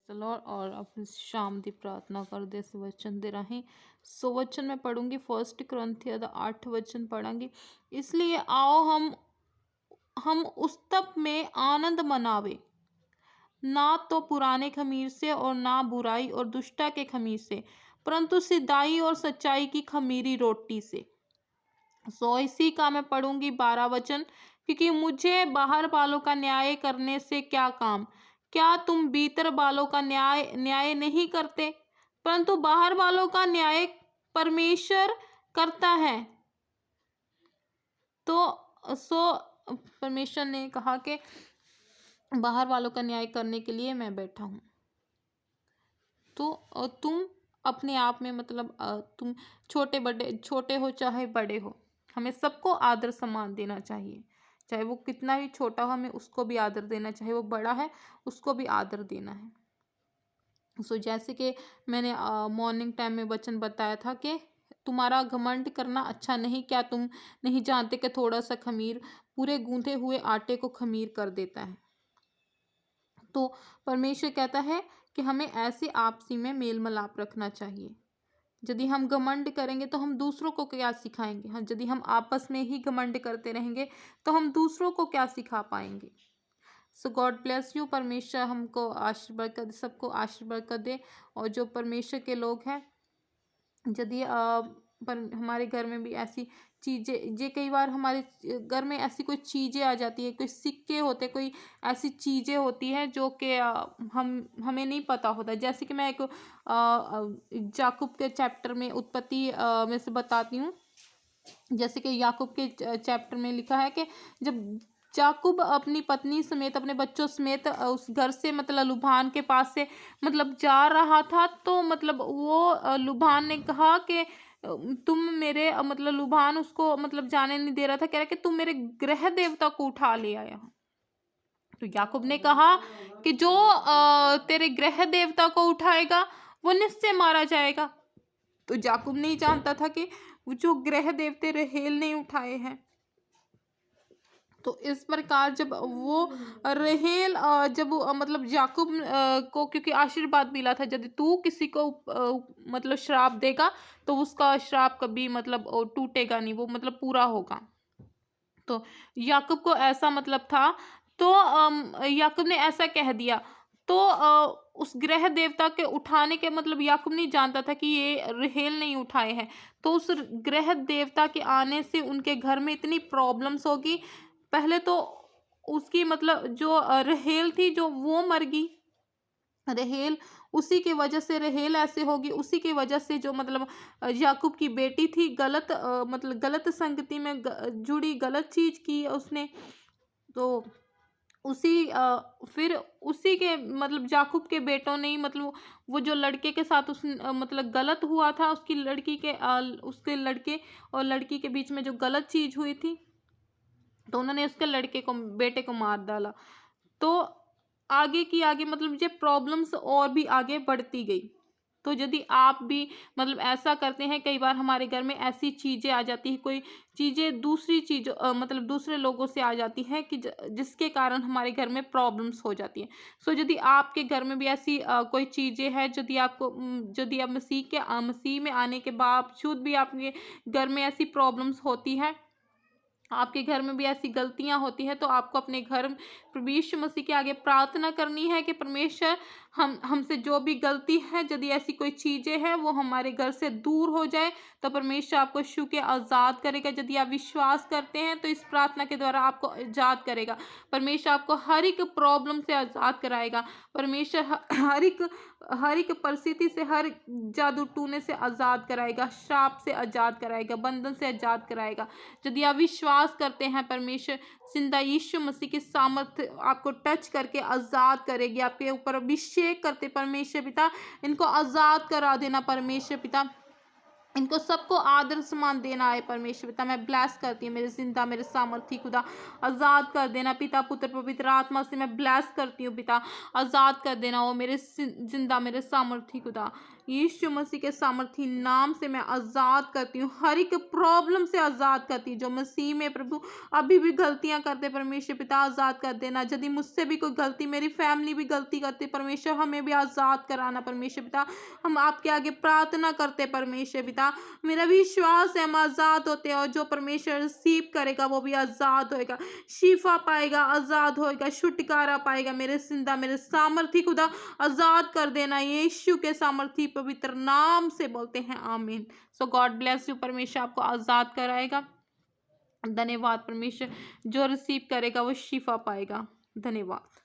Lord और अपनी शाम दी प्रार्थना कर दे सुवचन दे राਹੀਂ सुवचन में पढ़ूंगी। फर्स्ट क्रंथिया दा 8 वचन पढ़ांगी। इसलिए आओ हम उस तप में आनंद मनावे, ना तो पुराने खमीर से और ना बुराई और दुष्टता के खमीर से, परंतु सिधाई और सच्चाई की खमीरी रोटी से। सो इसी का मैं पढ़ूंगी 12 वचन। क्योंकि मुझे बाहर वालों का न्याय करने से क्या काम, क्या तुम भीतर वालों का न्याय न्याय नहीं करते, परंतु बाहर वालों का न्याय परमेश्वर करता है। तो परमेश्वर ने कहा कि बाहर वालों का न्याय करने के लिए मैं बैठा हूँ। तो तुम अपने आप में मतलब तुम छोटे हो चाहे बड़े हो, हमें सबको आदर सम्मान देना चाहिए। चाहे वो कितना भी छोटा हो, हमें उसको भी आदर देना चाहिए। वो बड़ा है, उसको भी आदर देना है। जैसे कि मैंने मॉर्निंग टाइम में वचन बताया था कि तुम्हारा घमंड करना अच्छा नहीं, क्या तुम नहीं जानते कि थोड़ा सा खमीर पूरे गूंथे हुए आटे को खमीर कर देता है। तो परमेश्वर कहता है कि हमें ऐसे आपसी में मेल मिलाप रखना चाहिए। यदि हम घमंड करेंगे तो हम दूसरों को क्या सिखाएंगे। हम यदि हम आपस में ही घमंड करते रहेंगे तो हम दूसरों को क्या सिखा पाएंगे। सो गॉड ब्लेस यू। परमेश्वर हमको आशीर्वाद कर, सबको आशीर्वाद कर दे। और जो परमेश्वर के लोग हैं, यदि पर हमारे घर में भी ऐसी चीज़ें जे कई बार हमारे घर में ऐसी कोई चीज़ें आ जाती है, कोई सिक्के होते, कोई ऐसी चीज़ें होती हैं जो कि हमें नहीं पता होता। जैसे कि मैं एक याकूब के चैप्टर में उत्पत्ति में से बताती हूँ। जैसे कि याकूब के चैप्टर में लिखा है कि जब याकूब अपनी पत्नी समेत अपने बच्चों समेत उस घर से मतलब लुबान के पास से मतलब जा रहा था, तो मतलब वो लुबान ने कहा कि तुम मेरे मतलब लुबान उसको मतलब जाने नहीं दे रहा था, कह रहा कि तुम मेरे गृह देवता को उठा ले आया। तो याकूब ने कहा कि जो तेरे गृह देवता को उठाएगा वो निश्चय मारा जाएगा। तो याकूब नहीं जानता था कि वो जो गृह देवते रहेल ने उठाए हैं। तो इस प्रकार जब वो रहेल जब मतलब याकूब को क्योंकि आशीर्वाद मिला था, यदि तू किसी को मतलब श्राप देगा तो उसका श्राप कभी मतलब टूटेगा नहीं, वो मतलब पूरा होगा। तो याकूब को ऐसा मतलब था। तो याकूब ने ऐसा कह दिया। तो उस गृह देवता के उठाने के मतलब याकूब नहीं जानता था कि ये रहेल नहीं उठाए हैं। तो उस गृह देवता के आने से उनके घर में इतनी प्रॉब्लम्स होगी। पहले तो उसकी मतलब जो रहेल थी जो वो मर गई। रहेल उसी की वजह से रहेल ऐसे होगी, उसी की वजह से जो मतलब याकूब की बेटी थी गलत मतलब गलत संगति में जुड़ी, गलत चीज की उसने। तो फिर उसी के मतलब याकूब के बेटों ने ही मतलब वो जो लड़के के साथ उस मतलब गलत हुआ था, उसकी लड़की के उसके लड़के और लड़की के बीच में जो गलत चीज हुई थी, तो उन्होंने उसके लड़के को बेटे को मार डाला। तो आगे की आगे मतलब ये प्रॉब्लम्स और भी आगे बढ़ती गई। तो यदि आप भी मतलब ऐसा करते हैं, कई बार हमारे घर में ऐसी चीज़ें आ जाती हैं, कोई चीज़ें दूसरी चीज़ मतलब दूसरे लोगों से आ जाती हैं कि जिसके कारण हमारे घर में प्रॉब्लम्स हो जाती हैं। यदि आपके घर में भी ऐसी कोई चीज़ें हैं, यदि आपको यदि आप मसीह में आने के बावजूद भी आपके घर में ऐसी प्रॉब्लम्स होती हैं, आपके घर में भी ऐसी गलतियां होती हैं, तो आपको अपने घर प्रभु यीशु मसीह के आगे प्रार्थना करनी है कि परमेश्वर हमसे जो भी गलती है, यदि ऐसी कोई चीज़ें हैं वो हमारे घर से दूर हो जाए, तो परमेश्वर आपको छू के आज़ाद करेगा। यदि आप विश्वास करते हैं तो इस प्रार्थना के द्वारा आपको आज़ाद करेगा। परमेश्वर आपको हर एक प्रॉब्लम से आज़ाद कराएगा। परमेश्वर हर एक परिस्थिति से, हर जादू टूने से आज़ाद कराएगा, श्राप से आज़ाद कराएगा, बंधन से आज़ाद कराएगा। यदि आप विश्वास करते हैं, परमेश्वर जिंदा यीशु मसीह की सामर्थ आपको टच करके आज़ाद करेगी, आपके ऊपर अभिषेक करते परमेश्वर पिता इनको आज़ाद करा देना। परमेश्वर पिता इनको सबको आदर सम्मान देना है परमेश्वर पिता। मैं ब्लेस करती हूँ मेरे जिंदा मेरे सामर्थी खुदा, आज़ाद कर देना पिता, पुत्र पवित्र आत्मा से मैं ब्लेस करती हूँ पिता, आज़ाद कर देना वो मेरे जिंदा मेरे सामर्थी खुदा। यीशु मसीह के सामर्थी नाम से मैं आज़ाद करती हूँ, हर एक प्रॉब्लम से आज़ाद करती हूँ। जो मसीह में प्रभु अभी भी गलतियाँ करते परमेश्वर पिता, आज़ाद कर देना। यदि मुझसे भी कोई गलती, मेरी फैमिली भी गलती करती परमेश्वर, हमें भी आज़ाद कराना परमेश्वर पिता। हम आपके आगे प्रार्थना करते परमेश्वर पिता। मेरा विश्वास है हम आज़ाद होते हैं, और जो परमेश्वर रिसीव करेगा वो भी आज़ाद होएगा, शिफा पाएगा, आज़ाद होएगा, छुटकारा पाएगा। मेरे जिंदा मेरे सामर्थी खुदा, आज़ाद कर देना यीशु के सामर्थी पवित्र नाम से बोलते हैं आमीन। सो गॉड ब्लेस यू। परमेश्वर आपको आज़ाद कराएगा। धन्यवाद परमेश्वर, जो रिसीव करेगा वो शिफा पाएगा। धन्यवाद।